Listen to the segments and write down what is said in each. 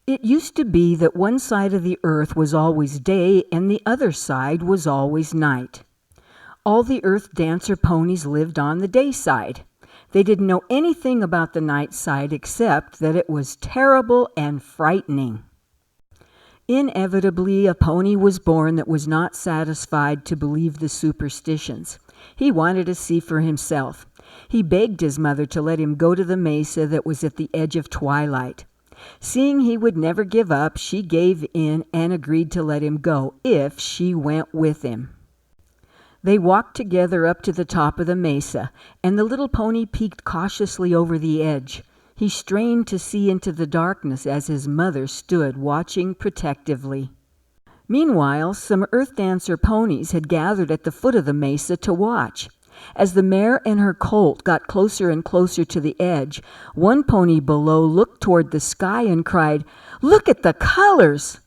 It used to be that one side of the earth was always day and the other side was always night. All the earth dancer ponies lived on the day side. They didn't know anything about the night side except that it was terrible and frightening. Inevitably, a pony was born that was not satisfied to believe the superstitions. He wanted to see for himself. He begged his mother to let him go to the mesa that was at the edge of twilight. Seeing he would never give up, she gave in and agreed to let him go if she went with him. They walked together up to the top of the mesa, and the little pony peeked cautiously over the edge. He strained to see into the darkness as his mother stood watching protectively. Meanwhile, some earth dancer ponies had gathered at the foot of the mesa to watch. As the mare and her colt got closer and closer to the edge, one pony below looked toward the sky and cried, "Look at the colors!"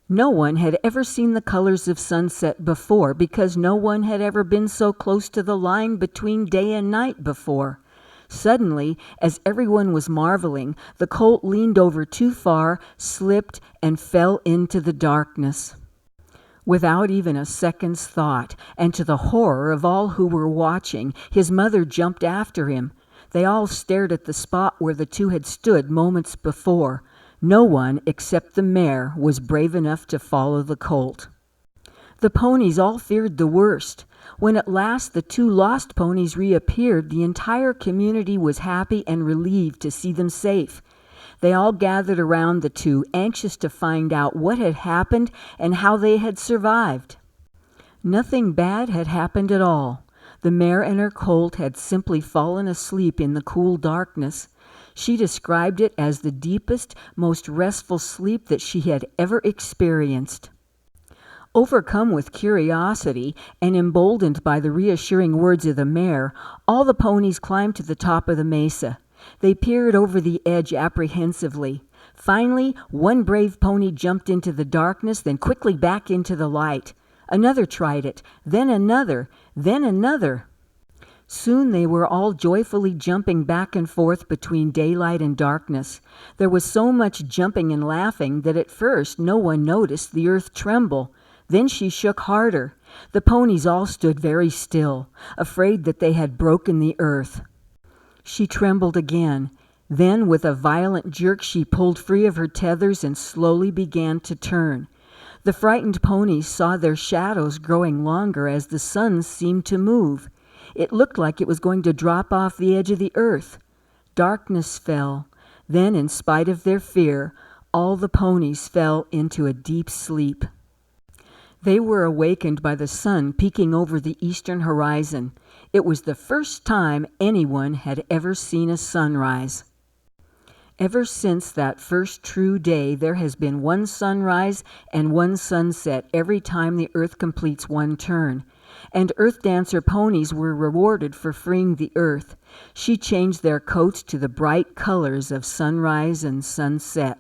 No one had ever seen the colors of sunset before because no one had ever been so close to the line between day and night before. Suddenly, as everyone was marveling, the colt leaned over too far, slipped, and fell into the darkness. Without even a second's thought, and to the horror of all who were watching, his mother jumped after him. They all stared at the spot where the two had stood moments before. No one except the mare was brave enough to follow the colt. The ponies all feared the worst. When at last the two lost ponies reappeared, the entire community was happy and relieved to see them safe. They all gathered around the two, anxious to find out what had happened and how they had survived. Nothing bad had happened at all. The mare and her colt had simply fallen asleep in the cool darkness. She described it as the deepest, most restful sleep that she had ever experienced. Overcome with curiosity and emboldened by the reassuring words of the mare, all the ponies climbed to the top of the mesa. They peered over the edge apprehensively. Finally, one brave pony jumped into the darkness, then quickly back into the light. Another tried it, then another, then another. Soon they were all joyfully jumping back and forth between daylight and darkness. There was so much jumping and laughing that at first no one noticed the earth tremble. Then she shook harder. The ponies all stood very still, afraid that they had broken the earth. She trembled again. Then, with a violent jerk, she pulled free of her tethers and slowly began to turn. The frightened ponies saw their shadows growing longer as the sun seemed to move. It looked like it was going to drop off the edge of the earth. Darkness fell. Then, in spite of their fear, all the ponies fell into a deep sleep. They were awakened by the sun peeking over the eastern horizon. It was the first time anyone had ever seen a sunrise. Ever since that first true day, there has been one sunrise and one sunset every time the earth completes one turn. And Earth Dancer ponies were rewarded for freeing the earth. She changed their coats to the bright colors of sunrise and sunset.